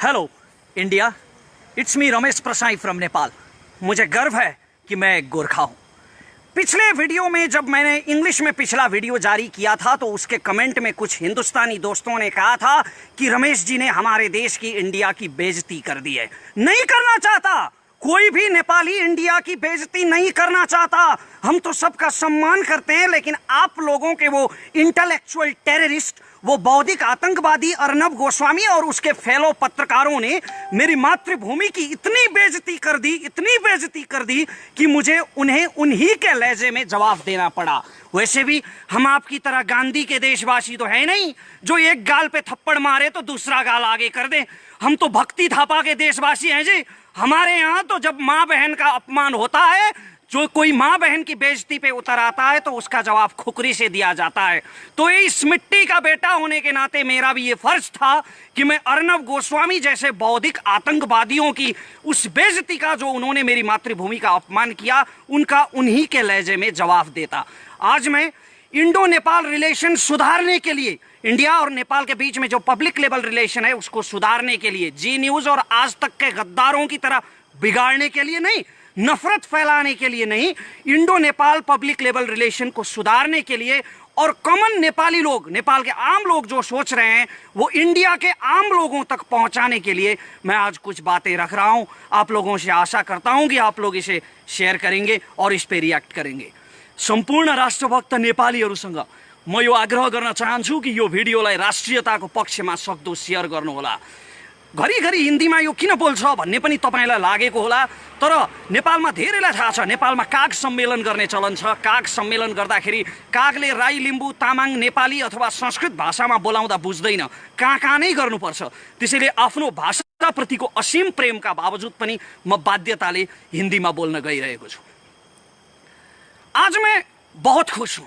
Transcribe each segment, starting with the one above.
Hello India, it's me Ramesh Prasai from Nepal. मुझे गर्व है कि मैं एक गोरखा हूं। पिछले वीडियो में जब मैंने इंग्लिश में पिछला वीडियो जारी किया था तो उसके कमेंट में कुछ हिंदुस्तानी दोस्तों ने कहा था कि रमेश जी ने हमारे देश की, इंडिया की बेइज्जती कर दी है। नहीं करना चाहता, कोई भी नेपाली इंडिया की बेइज्जती नहीं करना चाहता। हम तो सबका सम्मान करते हैं, लेकिन आप लोगों के वो इंटेलेक्चुअल टेररिस्ट, वो बौद्धिक आतंकवादी अर्नब गोस्वामी और उसके फेलो पत्रकारों ने मेरी मातृभूमि की इतनी बेइज्जती कर दी कि मुझे उन्हें उन्हीं के लहजे में जवाब देना पड़ा। वैसे भी हम आपकी तरह गांधी के देशवासी तो है नहीं जो एक गाल पे थप्पड़ मारे तो दूसरा गाल आगे कर दे। हम तो भक्ति थापा के देशवासी हैं जी। हमारे यहाँ तो जब माँ बहन का अपमान होता है, जो कोई माँ बहन की बेइज्जती पे उतर आता है तो उसका जवाब खुकरी से दिया जाता है। तो इस मिट्टी का बेटा होने के नाते मेरा भी ये फर्ज था कि मैं अर्नब गोस्वामी जैसे बौद्धिक आतंकवादियों की उस बेइज्जती का, जो उन्होंने मेरी मातृभूमि का अपमान किया, उनका उन्हीं के लहजे में जवाब देता। आज मैं इंडो नेपाल रिलेशन सुधारने के लिए, इंडिया और नेपाल के बीच में जो पब्लिक लेवल रिलेशन है उसको सुधारने के लिए, जी न्यूज और आज तक के गद्दारों की तरह बिगाड़ने के लिए नहीं, नफरत फैलाने के लिए नहीं, Indo Nepal public level relation को सुधारने के लिए और कॉमन नेपाली लोग, नेपाल के आम लोग जो सोच रहे हैं वो इंडिया के आम लोगों तक पहुंचाने के लिए मैं आज कुछ बातें रख रहा हूं। आप लोगों से आशा करता हूं कि आप लोग इसे शेयर करेंगे और इस पे रिएक्ट करेंगे। सम्पूर्ण राष्ट्रभक्त नेपालीहरूसँग म यो आग्रह गर्न चाहन्छु कि यो भिडियोलाई राष्ट्रियताको पक्षमा सक्दो शेयर गर्नुहोला। घरिघरि हिन्दीमा यो किन बोल्छ भन्ने पनि तपाईलाई लागेको होला, तर नेपालमा धेरैलाई थाहा छ नेपालमा काग सम्मेलन गर्ने चलन छ। काग सम्मेलन गर्दाखेरि कागले राई, लिम्बू, तामाङ, नेपाली अथवा संस्कृत भाषामा बोलाउँदा बुझ्दैन, कहाँ नै गर्नुपर्छ। त्यसैले आफ्नो भाषाप्रतिको असीम प्रेमका बावजुद पनि म बाध्यताले हिन्दीमा बोल्न गइरहेको छु। आज मैं बहुत खुश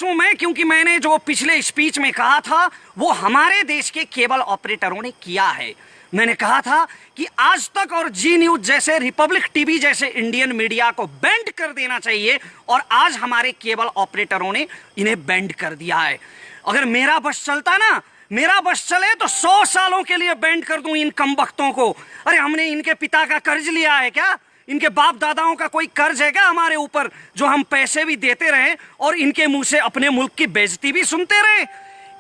हूं मैं, क्योंकि मैंने जो पिछले स्पीच में कहा था वो हमारे देश के केबल ऑपरेटरों ने किया है। मैंने कहा था कि आज तक और जी न्यूज जैसे, रिपब्लिक टीवी जैसे इंडियन मीडिया को बैंड कर देना चाहिए, और आज हमारे केबल ऑपरेटरों ने इन्हें बैंड कर दिया है। अगर मेरा बस चलता ना, मेरा बस चले तो 100 सालों के लिए बैंड कर दूं इन कमबख्तों को। अरे हमने इनके पिता का कर्ज लिया है क्या? इनके बाप दादाओं का कोई कर्ज है क्या हमारे ऊपर, जो हम पैसे भी देते रहे और इनके मुंह से अपने मुल्क की बेइज्जती भी सुनते रहे?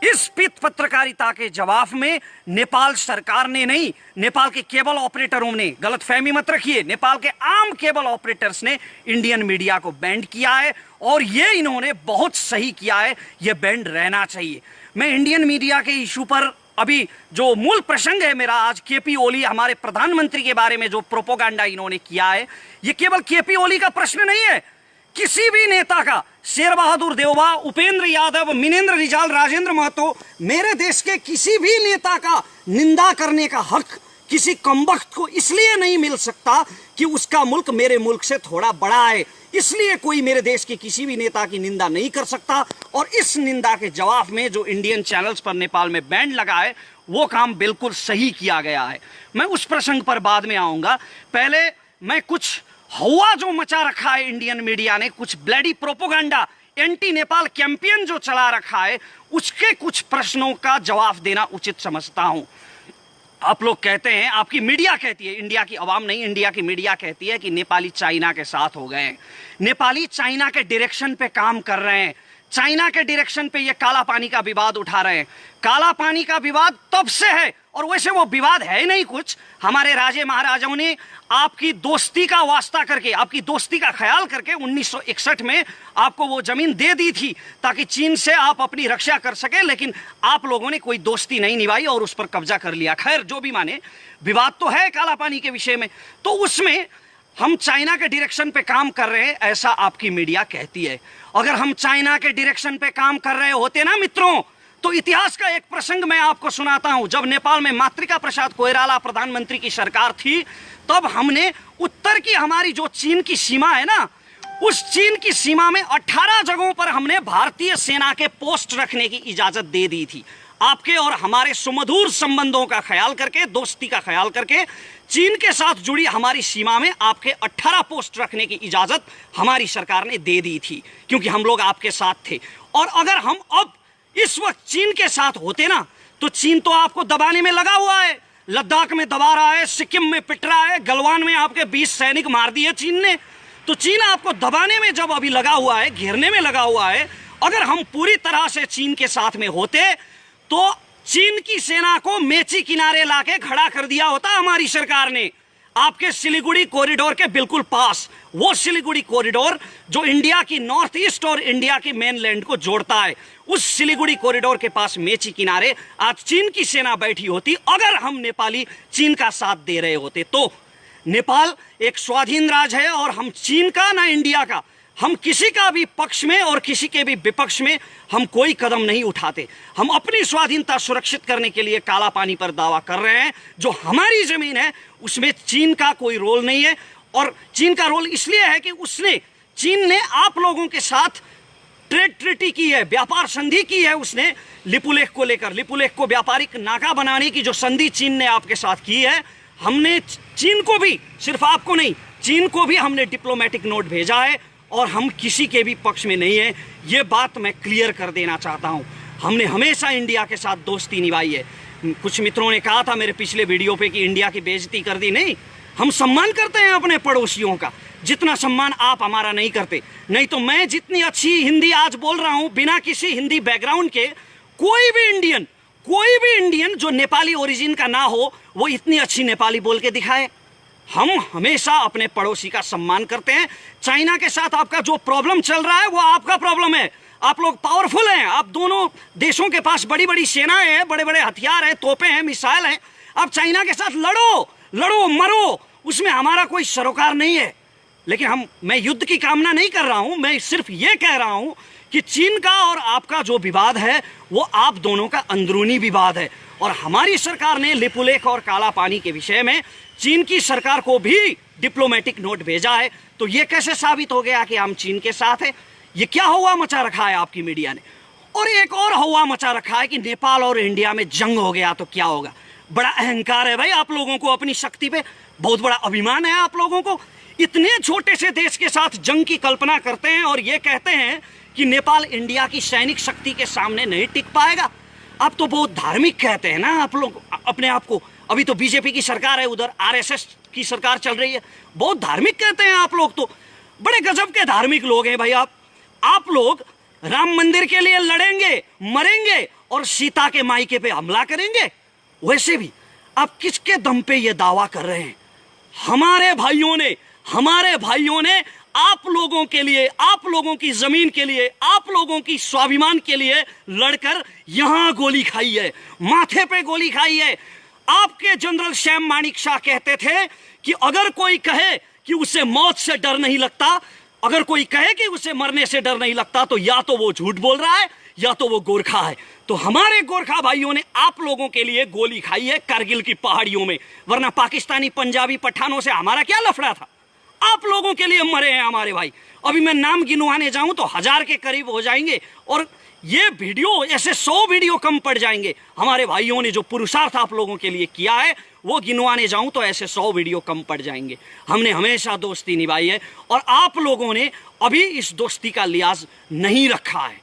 इस पित पत्रकारिता के जवाब में नेपाल सरकार ने नहीं, नेपाल के केबल ऑपरेटरों ने, गलतफहमी मत रखिए, नेपाल के आम केबल ऑपरेटर्स ने इंडियन मीडिया को बैंड किया है, और ये इन्होंने बहुत सही किया है। ये बैंड रहना चाहिए। मैं इंडियन मीडिया के इशू पर, अभी जो मूल प्रसंग है मेरा आज, केपी ओली, हमारे प्रधानमंत्री के बारे में जो प्रोपोगंडा इन्होंने किया है, ये केवल केपी ओली का प्रश्न नहीं है। किसी भी नेता का, शेर बहादुर देवबा, उपेंद्र यादव, मिनेंद्र रिजाल, राजेंद्र महतो, मेरे देश के किसी भी नेता का निंदा करने का हक किसी कमबख्त को इसलिए नहीं मिल सकता कि उसका मुल्क मेरे मुल्क से थोड़ा बड़ा है। इसलिए कोई मेरे देश के किसी भी नेता की निंदा नहीं कर सकता। और इस निंदा के जवाब में जो इंडियन चैनल्स पर नेपाल में बैंड लगा है, वो काम बिल्कुल सही किया गया है। मैं उस प्रसंग पर बाद में आऊंगा। पहले मैं कुछ हवा जो मचा रखा है इंडियन मीडिया ने, कुछ bloody propaganda, anti Nepal campaign जो चला रखा है, उसके कुछ प्रश्नों का जवाब देना उचित समझता हूं। आप लोग कहते हैं, आपकी मीडिया कहती है, इंडिया की आवाम नहीं, इंडिया की मीडिया कहती है कि नेपाली चाइना के साथ हो गए हैं, नेपाली चाइना के डायरेक्शन पे काम कर रहे हैं, चाइना के डायरेक्शन पे ये काला पानी का विवाद उठा रहे हैं। काला पानी का विवाद तब से है, और वैसे वो विवाद है नहीं कुछ। हमारे राजे महाराजाओं ने आपकी दोस्ती का वास्ता करके, आपकी दोस्ती का ख्याल करके 1961 में आपको वो जमीन दे दी थी ताकि चीन से आप अपनी रक्षा कर सके, लेकिन आप लोगों ने कोई दोस्ती नहीं निभाई और उस पर कब्जा कर लिया। खैर, जो भी माने, विवाद तो है काला पानी के विषय में, तो उसमें हम चाइना के डायरेक्शन पे काम कर रहे हैं, ऐसा आपकी मीडिया कहती है। अगर हम चाइना के डायरेक्शन पे काम कर रहे होते ना मित्रों, तो इतिहास का एक प्रसंग मैं आपको सुनाता हूं। जब नेपाल में मातृका प्रसाद कोइराला प्रधानमंत्री की सरकार थी, तब हमने उत्तर की हमारी जो चीन की सीमा है ना, उस चीन की सीमा में 18 जगहों पर हमने भारतीय सेना के पोस्ट रखने की इजाजत दे दी थी। आपके और हमारे सुमधुर संबंधों का ख्याल करके, दोस्ती का ख्याल करके, चीन के साथ जुड़ी हमारी सीमा में आपके 18 पोस्ट रखने की इजाजत हमारी सरकार ने दे दी थी, क्योंकि हम लोग आपके साथ थे। और अगर हम अब इस वक्त चीन के साथ होते ना, तो चीन तो आपको दबाने में लगा हुआ है, लद्दाख में दबा रहा है, सिक्किम में पिट रहा है, गलवान में आपके 20 सैनिक मार दिए चीन ने। तो चीन आपको दबाने में जब अभी लगा हुआ है, घेरने में लगा हुआ है, अगर हम पूरी तरह से चीन के साथ में होते तो चीन की सेना को मेची किनारे लाके खड़ा कर दिया होता हमारी सरकार ने, आपके सिलीगुड़ी कॉरिडोर के बिल्कुल पास। वो सिलीगुड़ी कॉरिडोर जो इंडिया की नॉर्थ ईस्ट और इंडिया के मेनलैंड को जोड़ता है, उस सिलीगुड़ी कॉरिडोर के पास मेची किनारे आज चीन की सेना बैठी होती अगर हम नेपाली चीन का साथ दे रहे होते तो। नेपाल एक स्वाधीन राज्य है और हम चीन का ना इंडिया का, हम किसी का भी पक्ष में और किसी के भी विपक्ष में हम कोई कदम नहीं उठाते। हम अपनी स्वाधीनता सुरक्षित करने के लिए काला पानी पर दावा कर रहे हैं। जो हमारी जमीन है उसमें चीन का कोई रोल नहीं है, और चीन का रोल इसलिए है कि चीन ने आप लोगों के साथ ट्रेड ट्रीटी की है, व्यापार संधि की है उसने लिपुलेख को लेकर। लिपुलेख को व्यापारिक नाका बनाने की जो संधि चीन ने आपके साथ की है, हमने चीन को भी, सिर्फ आपको नहीं, चीन को भी हमने डिप्लोमेटिक नोट भेजा है और हम किसी के भी पक्ष में नहीं है। ये बात मैं क्लियर कर देना चाहता हूं। हमने हमेशा इंडिया के साथ दोस्ती निभाई है। कुछ मित्रों ने कहा था मेरे पिछले वीडियो पे कि इंडिया की बेइज्जती कर दी। नहीं, हम सम्मान करते हैं अपने पड़ोसियों का, जितना सम्मान आप हमारा नहीं करते। नहीं तो मैं जितनी अच्छी हिंदी आज बोल रहा हूं बिना किसी हिंदी बैकग्राउंड के, कोई भी इंडियन जो नेपाली ओरिजिन का ना हो वो इतनी अच्छी नेपाली बोल के दिखाए। हम हमेशा अपने पड़ोसी का सम्मान करते हैं। चाइना के साथ आपका जो प्रॉब्लम चल रहा है वो आपका प्रॉब्लम है। आप लोग पावरफुल हैं, आप दोनों देशों के पास बड़ी बड़ी सेनाएं हैं, बड़े बड़े हथियार हैं, तोपें हैं, मिसाइल हैं। आप चाइना के साथ लड़ो मरो, उसमें हमारा कोई सरोकार नहीं है। लेकिन मैं युद्ध की कामना नहीं कर रहा हूं, मैं सिर्फ ये कह रहा हूं कि चीन का और आपका जो विवाद है वो आप दोनों का अंदरूनी विवाद है। और हमारी सरकार ने लिपुलेख और काला पानी के विषय में चीन की सरकार को भी डिप्लोमेटिक नोट भेजा है। तो ये कैसे साबित हो गया कि हम चीन के साथ हैं? ये क्या हवा मचा रखा है आपकी मीडिया ने? और एक और हवा मचा रखा है कि नेपाल और इंडिया में जंग हो गया तो क्या होगा। बड़ा अहंकार है भाई आप लोगों को अपनी शक्ति पे, बहुत बड़ा अभिमान है आप लोगों को। इतने छोटे से देश के साथ जंग की कल्पना करते हैं और ये कहते हैं कि नेपाल इंडिया की सैनिक शक्ति के सामने नहीं टिक पाएगा। आप तो बहुत धार्मिक कहते हैं ना आप लोग अपने आप को। अभी तो बीजेपी की सरकार है, उधर आरएसएस की सरकार चल रही है, बहुत धार्मिक कहते हैं आप लोग। तो बड़े गजब के धार्मिक लोग हैं भाई आप लोग राम मंदिर के लिए लड़ेंगे, मरेंगे और सीता के मायके पे हमला करेंगे। वैसे भी आप किसके दम पे ये दावा कर रहे हैं? हमारे भाइयों ने आप लोगों के लिए, आप लोगों की जमीन के लिए, आप लोगों की स्वाभिमान के लिए लड़कर यहां गोली खाई है, माथे पे गोली खाई है। आपके जनरल श्याम माणिक शाह कहते थे कि अगर कोई कहे कि उसे मौत से डर नहीं लगता, अगर कोई कहे कि उसे मरने से डर नहीं लगता, तो या तो वो झूठ बोल रहा है या तो वो गोरखा है। तो हमारे गोरखा भाइयों ने आप लोगों के लिए गोली खाई है कारगिल की पहाड़ियों में, वरना पाकिस्तानी पंजाबी पठानों से हमारा क्या लफड़ा था? आप लोगों के लिए मरे हैं हमारे भाई। अभी मैं नाम गिनवाने जाऊं तो 1000 के करीब हो जाएंगे और ये वीडियो ऐसे 100 वीडियो कम पड़ जाएंगे। हमारे भाइयों ने जो पुरुषार्थ आप लोगों के लिए किया है वो गिनवाने जाऊं तो ऐसे 100 वीडियो कम पड़ जाएंगे। हमने हमेशा दोस्ती निभाई है और आप लोगों ने अभी इस दोस्ती का लिहाज नहीं रखा है।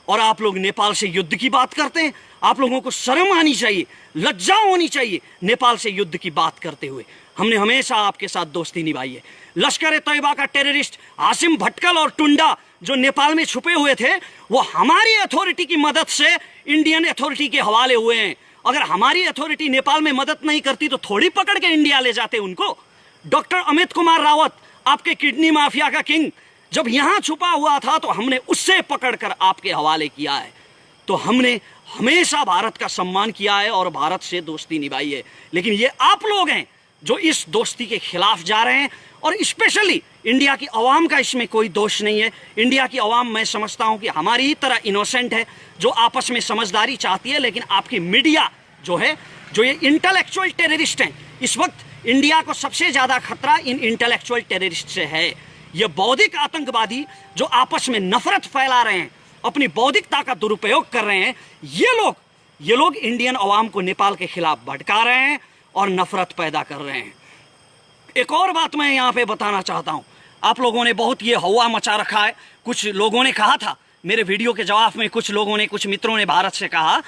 और आप लोग नेपाल से युद्ध की बात करते हैं। आप लोगों को शर्म आनी चाहिए, लज्जा होनी चाहिए नेपाल से युद्ध की बात करते हुए। हमने हमेशा आपके साथ दोस्ती निभाई है। लश्कर ए तैयबा का टेररिस्ट हाशिम भटकल और टुंडा जो नेपाल में छुपे हुए थे, वो हमारी अथॉरिटी की मदद से इंडियन अथॉरिटी के हवाले हुए हैं। अगर हमारी अथॉरिटी नेपाल में मदद नहीं करती तो थोड़ी पकड़ के इंडिया ले जाते उनको। डॉक्टर अमित कुमार रावत, आपके किडनी माफिया का किंग, जब यहां छुपा हुआ था तो हमने उससे पकड़कर आपके हवाले किया है। तो हमने हमेशा भारत का सम्मान किया है और भारत से दोस्ती निभाई है। लेकिन ये आप लोग हैं जो इस दोस्ती के खिलाफ जा रहे हैं। और स्पेशली इंडिया की आवाम का इसमें कोई दोष नहीं है। इंडिया की आवाम, मैं समझता हूं कि हमारी ही तरह इनोसेंट है, जो आपस में समझदारी चाहती है। लेकिन आपकी मीडिया जो है, जो ये इंटेलेक्चुअल टेररिस्ट हैं, इस वक्त इंडिया को सबसे ज्यादा खतरा इन इंटेलेक्चुअल टेररिस्ट से है। ये बौद्धिक आतंकवादी जो आपस में नफरत फैला रहे हैं, अपनी बौद्धिकता का दुरुपयोग कर रहे हैं, ये लोग इंडियन अवाम को नेपाल के खिलाफ भड़का रहे हैं और नफरत पैदा कर रहे हैं। एक और बात मैं यहाँ पे बताना चाहता हूँ। आप लोगों ने बहुत ये हवा मचा रखा है। कुछ लोगों ने कहा था मेरे वीडियो के जवाब में, कुछ मित्रों ने भारत से कहा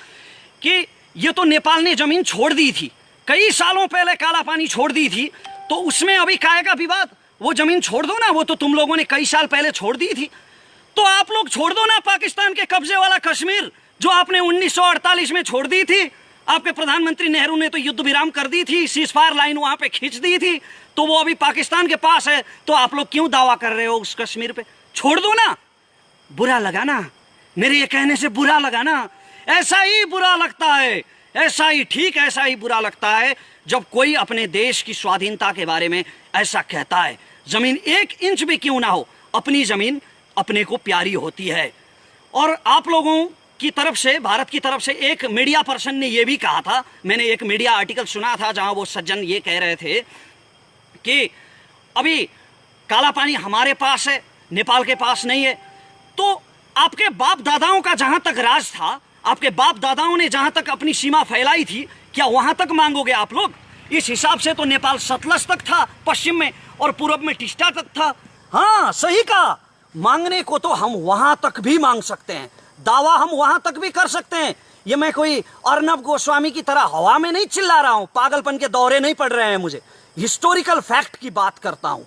कि ये तो नेपाल ने जमीन छोड़ दी थी, कई सालों पहले काला पानी छोड़ दी थी, तो उसमें अभी काहे का विवाद? वो जमीन छोड़ दो ना, वो तो तुम लोगों ने कई साल पहले छोड़ दी थी। तो आप लोग छोड़ दो ना पाकिस्तान के कब्जे वाला कश्मीर, जो आपने 1948 में छोड़ दी थी। आपके प्रधानमंत्री नेहरू ने तो युद्ध विराम कर दी थी, सीजफायर लाइन वहां पे खींच दी थी, तो वो अभी पाकिस्तान के पास है। तो आप लोग क्यों दावा कर रहे हो उस कश्मीर पे? छोड़ दो ना। बुरा लगा ना? मेरे ये कहने से बुरा लगा ना? ऐसा ही बुरा लगता है, ऐसा ही, ठीक ऐसा ही बुरा लगता है जब कोई अपने देश की स्वाधीनता के बारे में ऐसा कहता है। जमीन 1 इंच भी क्यों ना हो, अपनी जमीन अपने को प्यारी होती है। और आप लोगों की तरफ से, भारत की तरफ से एक मीडिया पर्सन ने यह भी कहा था, मैंने एक मीडिया आर्टिकल सुना था जहां वो सज्जन ये कह रहे थे कि अभी काला पानी हमारे पास है, नेपाल के पास नहीं है। तो आपके बाप दादाओं का जहां तक राज था, आपके बाप दादाओं ने जहां तक अपनी सीमा फैलाई थी, क्या वहां तक मांगोगे आप लोग? इस हिसाब से तो नेपाल सतलज तक था पश्चिम में, और पूरब में टिस्टा तक था। हाँ, सही कहा। मांगने को तो हम वहां तक भी मांग सकते हैं, दावा हम वहां तक भी कर सकते हैं। ये मैं कोई अर्नब गोस्वामी की तरह हवा में नहीं चिल्ला रहा हूं, पागलपन के दौरे नहीं पड़ रहे हैं मुझे, हिस्टोरिकल फैक्ट की बात करता हूं।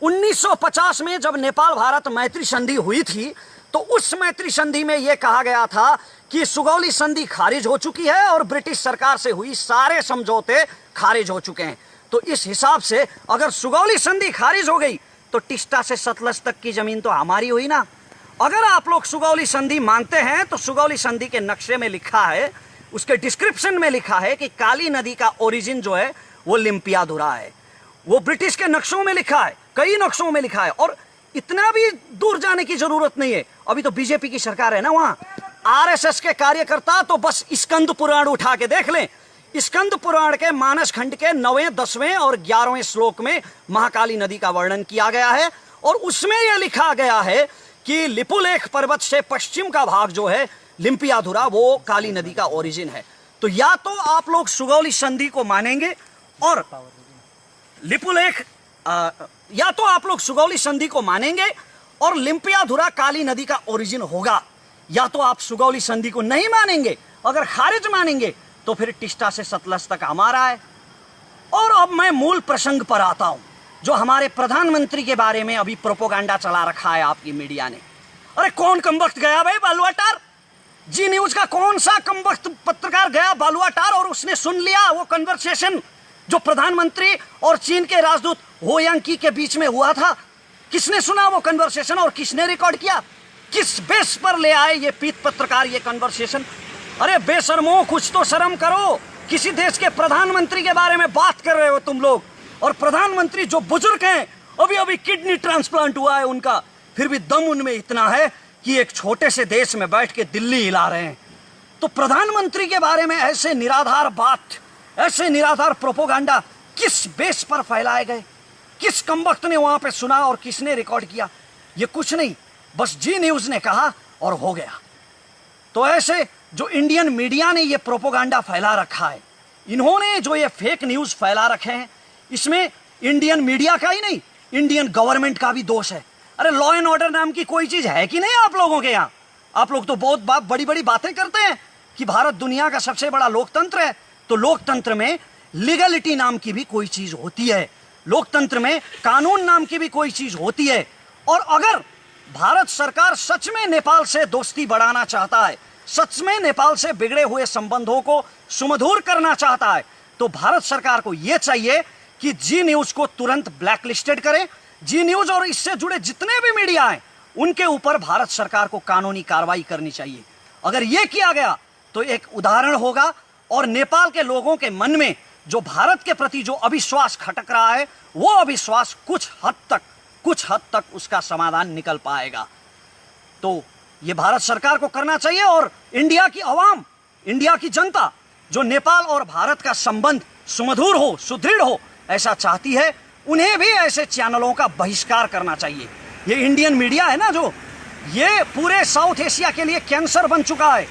1950 में जब नेपाल भारत मैत्री संधि हुई थी, तो उस मैत्री संधि में यह कहा गया था कि सुगौली संधि खारिज हो चुकी है और ब्रिटिश सरकार से हुई सारे समझौते खारिज हो चुके हैं। तो इस हिसाब से अगर सुगौली संधि खारिज हो गई तो टिस्टा से सतलज तक की जमीन तो हमारी हुई ना। अगर आप लोग सुगौली संधि मानते हैं तो सुगौली संधि के नक्शे में लिखा है, उसके डिस्क्रिप्शन में लिखा है कि काली नदी का ओरिजिन जो है वो लिम्पियाधुरा है। वो ब्रिटिश के नक्शों में लिखा है, कई नक्शों में लिखा है। और इतना भी दूर जाने की जरूरत नहीं है, अभी तो बीजेपी की सरकार है ना वहां। आरएसएस के कार्यकर्ता तो बस स्कंद पुराण उठा के देख लें। स्कंद पुराण के मानस खंड के 9वें, 10वें और 11वें श्लोक में महाकाली नदी का वर्णन किया गया है, और उसमें यह लिखा गया है कि लिपुलेख पर्वत से पश्चिम का भाग जो है लिम्पियाधुरा, वो काली नदी का ओरिजिन है। तो या तो आप लोग सुगौली संधि को मानेंगे और लिपुलेख, या तो आप लोग सुगौली संधि को मानेंगे और लिम्पियाधुरा काली नदी का ओरिजिन होगा, या तो आप सुगौली संधि को नहीं मानेंगे। अगर खारिज मानेंगे तो फिर टिस्टा से सतलज तक हमारा है। और अब मैं मूल प्रसंग पर आता हूं, जो हमारे प्रधानमंत्री के बारे में अभी प्रोपोगंडा चला रखा है आपकी मीडिया ने। अरे कौन कमबख्त गया भाई बालुआटार? जी न्यूज का कौन सा कमबख्त पत्रकार गया बालुआटार और उसने सुन लिया वो कन्वर्सेशन जो प्रधानमंत्री और चीन के राजदूत हो यांकी के बीच में हुआ था? किसने सुना वो कन्वर्सेशन और किसने रिकॉर्ड किया? किस बेस पर ले आए ये पीत पत्रकार ये कन्वर्सेशन? अरे बेशर्मो, कुछ तो शर्म करो। किसी देश के प्रधानमंत्री के बारे में बात कर रहे हो तुम लोग, और प्रधानमंत्री जो बुजुर्ग हैं, अभी अभी किडनी ट्रांसप्लांट हुआ है उनका, फिर भी दम उनमें इतना है कि एक छोटे से देश में बैठ के दिल्ली हिला रहे हैं। तो प्रधानमंत्री के बारे में ऐसे निराधार बात, ऐसे निराधार प्रोपोगंडा किस बेस पर फैलाए गए? किस कमबख्त ने वहां पे सुना और किसने रिकॉर्ड किया? ये कुछ नहीं, बस जी न्यूज ने कहा और हो गया। तो ऐसे जो इंडियन मीडिया ने ये प्रोपोगंडा फैला रखा है, इन्होंने जो ये फेक न्यूज फैला रखे हैं, इसमें इंडियन मीडिया का ही नहीं, इंडियन गवर्नमेंट का भी दोष है। अरे लॉ एंड ऑर्डर नाम की कोई चीज है कि नहीं आप लोगों के यहाँ? आप लोग तो बहुत बड़ी बड़ी बातें करते हैं कि भारत दुनिया का सबसे बड़ा लोकतंत्र है। तो लोकतंत्र में लीगलिटी नाम की भी कोई चीज होती है, लोकतंत्र में कानून नाम की भी कोई चीज होती है। और अगर भारत सरकार सच में नेपाल से दोस्ती बढ़ाना चाहता है, सच में नेपाल से बिगड़े हुए संबंधों को सुमधुर करना चाहता है, तो भारत सरकार को यह चाहिए कि जी न्यूज को तुरंत ब्लैकलिस्टेड करें। जी न्यूज और इससे जुड़े जितने भी मीडिया हैं, उनके ऊपर भारत सरकार को कानूनी कार्रवाई करनी चाहिए। अगर यह किया गया तो एक उदाहरण होगा, और नेपाल के लोगों के मन में जो भारत के प्रति जो अविश्वास खटक रहा है, वो अविश्वास कुछ हद तक उसका समाधान निकल पाएगा। तो ये भारत सरकार को करना चाहिए, और इंडिया की आवाम, इंडिया की जनता जो नेपाल और भारत का संबंध सुमधुर हो, सुदृढ़ हो, ऐसा चाहती है, उन्हें भी ऐसे चैनलों का बहिष्कार करना चाहिए। ये इंडियन मीडिया है ना, जो ये पूरे साउथ एशिया के लिए कैंसर बन चुका है,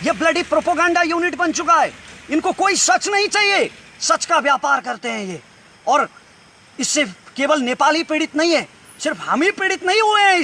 ये ब्लडी प्रोपोगंडा यूनिट बन चुका है। इनको कोई सच नहीं चाहिए, सच का व्यापार करते हैं ये। और इससे केवल नेपाल ही पीड़ित नहीं है, सिर्फ हम ही पीड़ित नहीं हुए हैं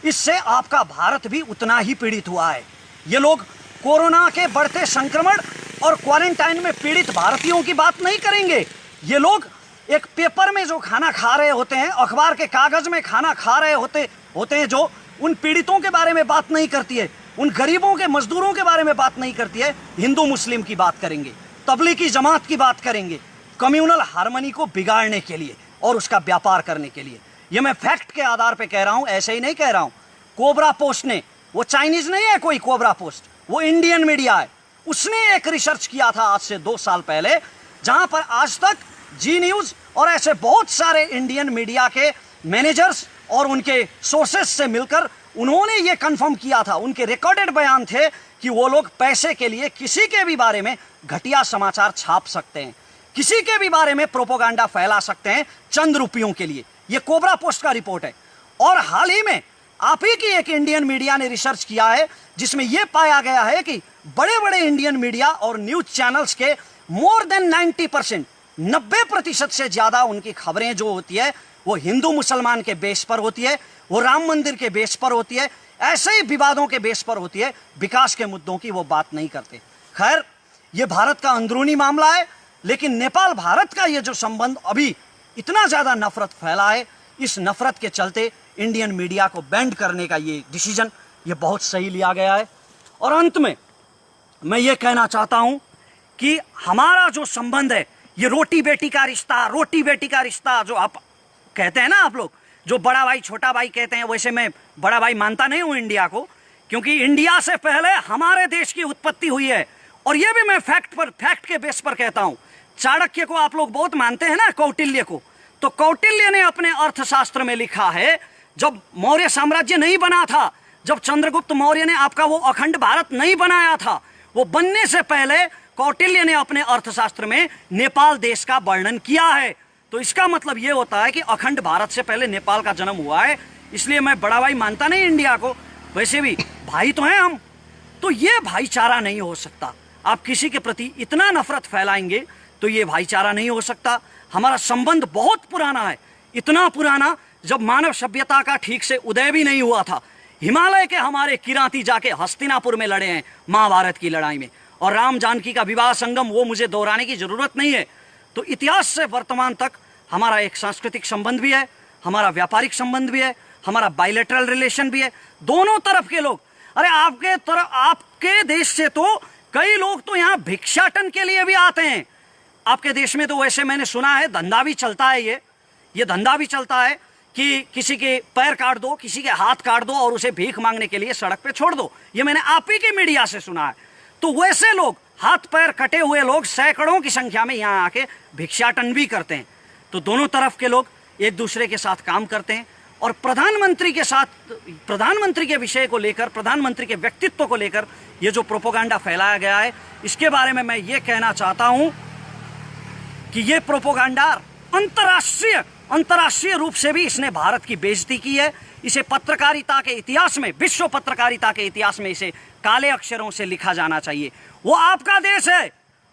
इससे आपका भारत भी उतना ही पीड़ित हुआ है। ये लोग कोरोना के बढ़ते संक्रमण और क्वारंटाइन में पीड़ित भारतीयों की बात नहीं करेंगे। ये लोग एक पेपर में जो खाना खा रहे होते हैं, अखबार के कागज में खाना खा रहे होते हैं, जो उन पीड़ितों के बारे में बात नहीं करती है, उन गरीबों के मजदूरों के बारे में बात नहीं करती है। हिंदू मुस्लिम की बात करेंगे, तबलीगी जमात की बात करेंगे, कम्युनल हार्मनी को बिगाड़ने के लिए और उसका व्यापार करने के लिए। ये मैं फैक्ट के आधार पे कह रहा हूं, ऐसे ही नहीं कह रहा हूं। कोबरा पोस्ट ने, वो चाइनीज नहीं है कोई कोबरा पोस्ट, वो इंडियन मीडिया है, उसने एक रिसर्च किया था आज से 2 साल पहले, जहां पर आज तक जी न्यूज और ऐसे बहुत सारे इंडियन मीडिया के मैनेजर्स और उनके सोर्सेस से मिलकर उन्होंने ये कंफर्म किया था, उनके रिकॉर्डेड बयान थे कि वो लोग पैसे के लिए किसी के भी बारे में घटिया समाचार छाप सकते हैं, किसी के भी बारे में प्रोपोगंडा फैला सकते हैं चंद रुपयों के लिए। ये कोबरा पोस्ट का रिपोर्ट है। और हाल ही में आप ही की एक इंडियन मीडिया ने रिसर्च किया है, जिसमें यह पाया गया है कि बड़े बड़े इंडियन मीडिया और न्यूज चैनल्स के मोर देन 90%, 90% से ज्यादा उनकी खबरें जो होती है वो हिंदू मुसलमान के बेस पर होती है, वो राम मंदिर के बेस पर होती है, ऐसे ही विवादों के बेस पर होती है, विकास के मुद्दों की वो बात नहीं करते। खैर, ये भारत का अंदरूनी मामला है, लेकिन नेपाल भारत का ये जो संबंध अभी इतना ज्यादा नफरत फैला है, इस नफरत के चलते इंडियन मीडिया को बैंड करने का ये डिसीजन ये बहुत सही लिया गया है। और अंत में मैं ये कहना चाहता हूं कि हमारा जो संबंध है, ये रोटी बेटी का रिश्ता जो आप कहते हैं ना, आप लोग जो बड़ा भाई छोटा भाई कहते हैं, वैसे मैं बड़ा भाई मानता नहीं हूं इंडिया को, क्योंकि इंडिया से पहले हमारे देश की उत्पत्ति हुई है। और ये भी मैं फैक्ट के बेस पर कहता हूं। चाणक्य को आप लोग बहुत मानते हैं ना, कौटिल्य को, तो कौटिल्य ने अपने अर्थशास्त्र में लिखा है, जब मौर्य साम्राज्य नहीं बना था, जब चंद्रगुप्त मौर्य ने आपका वो अखंड भारत नहीं बनाया था, वो बनने से पहले कौटिल्य ने अपने अर्थशास्त्र में नेपाल देश का वर्णन किया है। तो इसका मतलब ये होता है कि अखंड भारत से पहले नेपाल का जन्म हुआ है। इसलिए मैं बड़ा भाई मानता नहीं इंडिया को, वैसे भी भाई तो हैं हम। तो ये भाईचारा नहीं हो सकता। आप किसी के प्रति इतना नफरत फैलाएंगे तो ये भाईचारा नहीं हो सकता। हमारा संबंध बहुत पुराना है, इतना पुराना जब मानव सभ्यता का ठीक से उदय भी नहीं हुआ था। हिमालय के हमारे किराती जाके हस्तिनापुर में लड़े हैं महाभारत की लड़ाई में, और राम जानकी का विवाह संगम, वो मुझे दोहराने की जरूरत नहीं है। तो इतिहास से वर्तमान तक हमारा एक सांस्कृतिक संबंध भी है, हमारा व्यापारिक संबंध भी है, हमारा बायलैटरल रिलेशन भी है। दोनों तरफ के लोग, अरे आपके देश से तो कई लोग तो यहाँ भिक्षाटन के लिए भी आते हैं। आपके देश में तो वैसे मैंने सुना है धंधा भी चलता है, ये धंधा भी चलता है कि किसी के पैर काट दो, किसी के हाथ काट दो और उसे भीख मांगने के लिए सड़क पे छोड़ दो। ये मैंने आप ही के मीडिया से सुना है। तो वैसे लोग, हाथ पैर कटे हुए लोग सैकड़ों की संख्या में यहाँ आके भिक्षाटन भी करते हैं। तो दोनों तरफ के लोग एक दूसरे के साथ काम करते हैं। और प्रधानमंत्री के साथ, प्रधानमंत्री के विषय को लेकर, प्रधानमंत्री के व्यक्तित्व को लेकर ये जो प्रोपोगंडा फैलाया गया है, इसके बारे में मैं ये कहना चाहता हूं कि ये प्रोपोगंडा अंतर्राष्ट्रीय रूप से भी इसने भारत की बेइज्जती की है। इसे पत्रकारिता के इतिहास में, विश्व पत्रकारिता के इतिहास में इसे काले अक्षरों से लिखा जाना चाहिए। वो आपका देश है,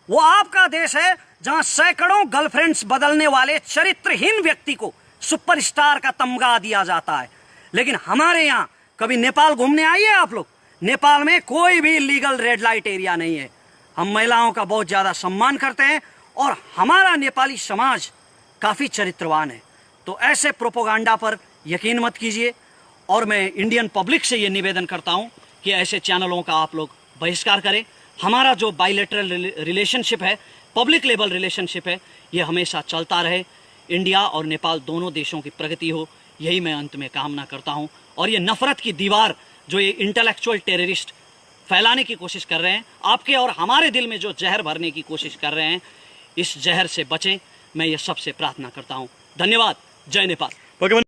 वो आपका देश है जहां सैकड़ों गर्लफ्रेंड्स बदलने वाले चरित्रहीन व्यक्ति को सुपरस्टार का तमगा दिया जाता है। लेकिन हमारे यहाँ कभी नेपाल घूमने आइए आप लोग, नेपाल में कोई भी लीगल रेड लाइट एरिया नहीं है। हम महिलाओं का बहुत ज्यादा सम्मान करते हैं और हमारा नेपाली समाज काफी चरित्रवान है। तो ऐसे प्रोपोगंडा पर यकीन मत कीजिए। और मैं इंडियन पब्लिक से ये निवेदन करता हूं कि ऐसे चैनलों का आप लोग बहिष्कार करें। हमारा जो बायलैटरल रिलेशनशिप है, पब्लिक लेवल रिलेशनशिप है, ये हमेशा चलता रहे। इंडिया और नेपाल दोनों देशों की प्रगति हो, यही मैं अंत में कामना करता हूं। और ये नफरत की दीवार जो ये इंटेलेक्चुअल टेररिस्ट फैलाने की कोशिश कर रहे हैं, आपके और हमारे दिल में जो जहर भरने की कोशिश कर रहे हैं, इस जहर से बचें। मैं ये सबसे प्रार्थना करता हूं। धन्यवाद। जय नेपाल।